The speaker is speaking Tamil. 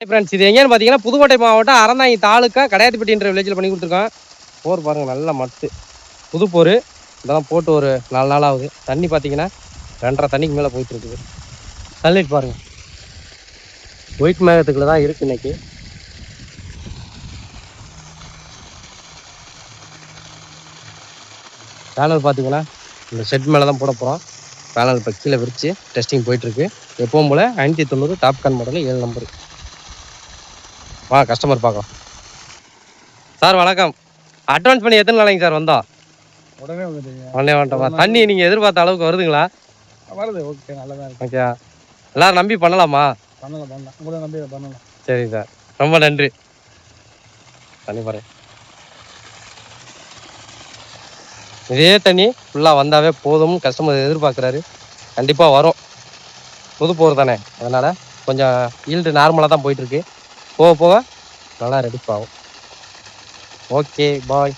ஃப்ரெண்ட்ஸ் இது எங்கேன்னு பார்த்தீங்கன்னா புதுக்கோட்டை மாவட்டம் அறந்தாங்கி தாலுக்கா கடையாத்திப்பட்டின்ற வில்லேஜில் பண்ணி கொடுத்துருக்கோம். போர் பாருங்கள் நல்ல மத்து புது போர். இதெல்லாம் போட்டு ஒரு 4 நாள் ஆகுது. தண்ணி பார்த்தீங்கன்னா 2.5 தண்ணிக்கு மேலே போயிட்டு இருக்குது. சன்லைட் பாருங்கள் ஒயிட் மேகத்துக்குள்ள தான் இருக்குது இன்னைக்கு. பேனல் பார்த்தீங்கன்னா இந்த ஷெட் மேலே தான் போட போகிறோம். பேனல் இப்போ கீழே விரிச்சு டெஸ்டிங் போயிட்டுருக்கு. எப்பவும் போல் 590 டாப்கான் மாடல் 7 நம்பர். வா கஸ்டமர் பார்க்கலாம். சார் வணக்கம். அட்வான்ஸ் பண்ணி எத்தனை நாளைங்க சார் வந்தோம்? உடனே வந்துட்டீங்க. உடனே வந்துட்டோமா? தண்ணி நீங்கள் எதிர்பார்த்த அளவுக்கு வருதுங்களா? வருது. ஓகே, நல்லதா இருக்கு. ஓகே, எல்லாரும் நம்பி பண்ணலாமா? பண்ணலாம். உங்களை நம்பி பண்ணலாம். சரி சார், ரொம்ப நன்றி. தண்ணி பாரு, இதே தண்ணி ஃபுல்லாக வந்தாவே போதும். கஸ்டமர் எதிர்பார்க்குறாரு. கண்டிப்பாக வரும். புது போர் தானே, அதனால் கொஞ்சம் ஈல்டு நார்மலாக தான் போயிட்டுருக்கு. போக போக நல்லா ரெடிப் ஆகும். Okay bye.